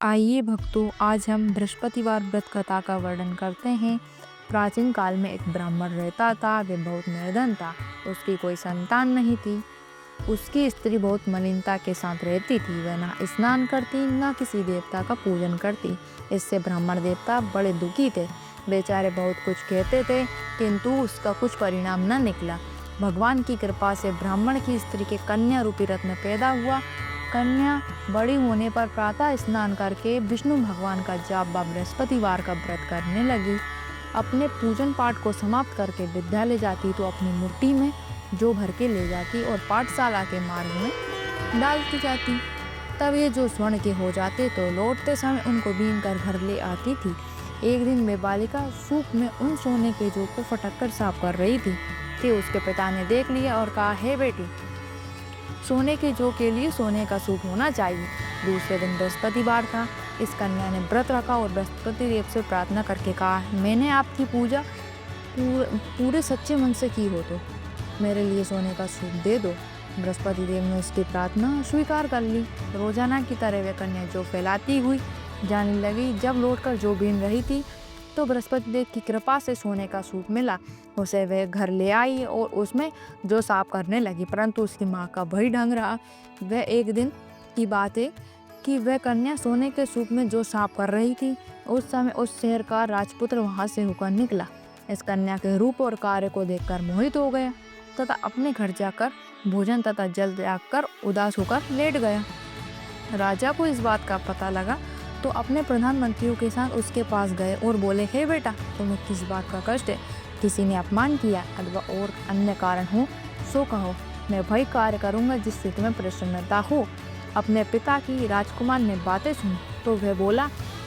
आइए भक्तों, आज हम बृहस्पतिवार व्रत कथा का वर्णन करते हैं। प्राचीन काल में एक ब्राह्मण रहता था। वह बहुत निर्धन था। उसकी कोई संतान नहीं थी। उसकी स्त्री बहुत मलिनता के साथ रहती थी। वह ना स्नान करती, ना किसी देवता का पूजन करती। इससे ब्राह्मण देवता बड़े दुखी थे। बेचारे बहुत कुछ कहते थे, किंतु उसका कुछ परिणाम न निकला। भगवान की कृपा से ब्राह्मण की स्त्री के कन्या रूपी रत्न पैदा हुआ। कन्या बड़ी होने पर प्रातः स्नान करके विष्णु भगवान का जाप व बृहस्पतिवार का व्रत करने लगी। अपने पूजन पाठ को समाप्त करके विद्यालय जाती तो अपनी मुट्ठी में जौ भर के ले जाती और पाठशाला के मार्ग में डालती जाती। तब ये जो स्वर्ण के हो जाते तो लौटते समय उनको बीन कर घर ले आती थी। एक दिन वे बालिका सूप में उन सोने के जौ को फटक कर साफ कर रही थी कि उसके पिता ने देख लिया और कहा, हे बेटी, सोने के जौ के लिए सोने का सूप होना चाहिए। दूसरे दिन बृहस्पतिवार था। इस कन्या ने व्रत रखा और बृहस्पति देव से प्रार्थना करके कहा, मैंने आपकी पूजा पूरे सच्चे मन से की हो तो मेरे लिए सोने का सूप दे दो। बृहस्पति देव ने उसकी प्रार्थना स्वीकार कर ली। रोजाना की तरह वह कन्या जौ फैलाती हुई जाने लगी। जब लौटकर जौ बीन रही थी तो बृहस्पति देव की कृपा से सोने का सूप मिला। उसे वह घर ले आई और उसमें जौ साफ करने लगी, परंतु उसकी माँ का वही ढंग रहा। वह एक दिन की बात है कि वह कन्या सोने के सूप में जौ साफ कर रही थी। उस समय उस शहर का राजपुत्र वहां से होकर निकला। इस कन्या के रूप और कार्य को देखकर मोहित हो गया तथा अपने घर जाकर भोजन तथा जल त्याग कर उदास होकर लेट गया। राजा को इस बात का पता लगा तो अपने प्रधानमंत्रियों के साथ उसके पास गए और बोले, हे बेटा, तुम्हें किस बात का कष्ट है? किसी ने अपमान किया अथवा और अन्य कारण हो सो कहो, मैं वही कार्य करूंगा जिससे तुम्हें प्रसन्नता हो। अपने पिता की राजकुमार ने बातें सुनी तो वह बोला,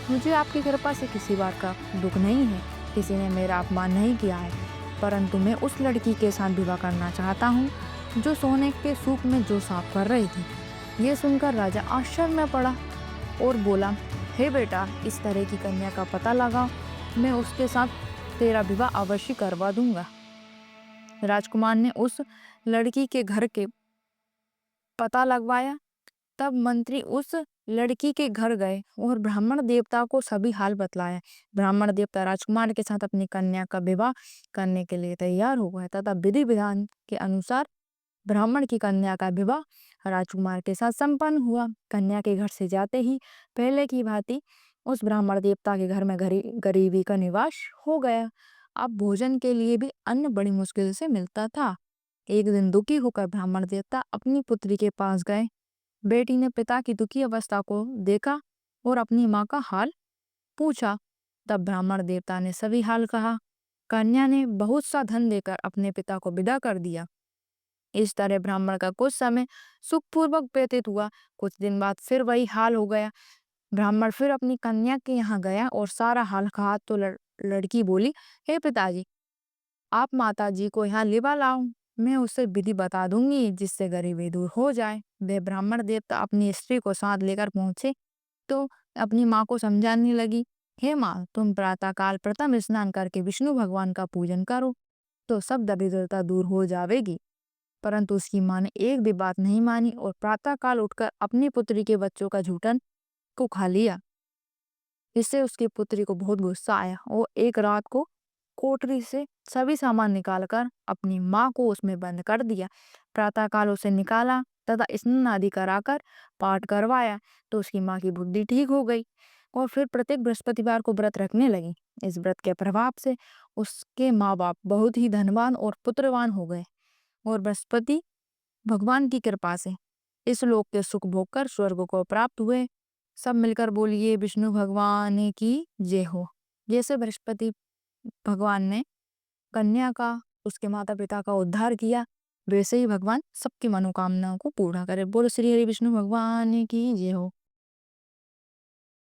मुझे आपकी कृपा से किसी बात का दुख नहीं है। किसी ने मेरा अपमान नहीं किया है, परंतु मैं उस लड़की के साथ विवाह करना चाहता हूँ जो सोने के सूप में जौ साफ कर रही थी। ये सुनकर राजा आश्चर्य में पड़ा और बोला, हे बेटा, इस तरह की कन्या का पता लगाओ, मैं उसके साथ तेरा विवाह अवश्य करवा दूंगा। राजकुमार ने उस लड़की के घर के पता लगवाया। तब मंत्री उस लड़की के घर गए और ब्राह्मण देवता को सभी हाल बतलाया। ब्राह्मण देवता राजकुमार के साथ अपनी कन्या का विवाह करने के लिए तैयार हो गए तथा विधि विधान के अनुसार ब्राह्मण की कन्या का विवाह राजकुमार के साथ संपन्न हुआ। कन्या के घर से जाते ही पहले की भांति उस ब्राह्मण देवता के घर में गरीबी का निवास हो गया। अब भोजन के लिए भी अन्न बड़ी मुश्किल से मिलता था। एक दिन दुखी होकर ब्राह्मण देवता अपनी पुत्री के पास गए। बेटी ने पिता की दुखी अवस्था को देखा और अपनी माँ का हाल पूछा। तब ब्राह्मण देवता ने सभी हाल कहा। कन्या ने बहुत सा धन देकर अपने पिता को विदा कर दिया। इस तरह ब्राह्मण का कुछ समय सुखपूर्वक व्यतीत हुआ। कुछ दिन बाद फिर वही हाल हो गया। ब्राह्मण फिर अपनी कन्या के यहाँ गया और सारा हाल कहा तो लड़की बोली, हे पिताजी, आप माता जी को यहाँ लिवा लाओ, मैं उसे विधि बता दूंगी जिससे गरीबी दूर हो जाए। वे ब्राह्मण देवता अपनी स्त्री को साथ लेकर पहुंचे तो अपनी माँ को समझाने लगी, हे माँ, तुम प्रातःकाल प्रथम स्नान करके विष्णु भगवान का पूजन करो तो सब दरिद्रता दूर हो जाएगी। परंतु उसकी माँ ने एक भी बात नहीं मानी और प्रातःकाल उठकर अपनी पुत्री के बच्चों का झूठन को खा लिया। इससे उसकी पुत्री को बहुत गुस्सा आया और एक रात को कोठरी से सभी सामान निकालकर अपनी माँ को उसमें बंद कर दिया। प्रातःकाल उसे निकाला तथा स्नान आदि कराकर पाठ करवाया तो उसकी माँ की बुद्धि ठीक हो गई और फिर प्रत्येक बृहस्पतिवार को व्रत रखने लगी। इस व्रत के प्रभाव से उसके माँ बाप बहुत ही धनवान और पुत्रवान हो गए और बृहस्पति भगवान की कृपा से इस लोक के सुख भोग कर स्वर्ग को प्राप्त हुए। सब मिलकर बोलिए, विष्णु भगवान की जय हो। जैसे बृहस्पति भगवान ने कन्या का, उसके माता पिता का उद्धार किया, वैसे ही भगवान सबकी मनोकामनाओं को पूर्ण करे। बोलो श्री हरि विष्णु भगवान की जय हो।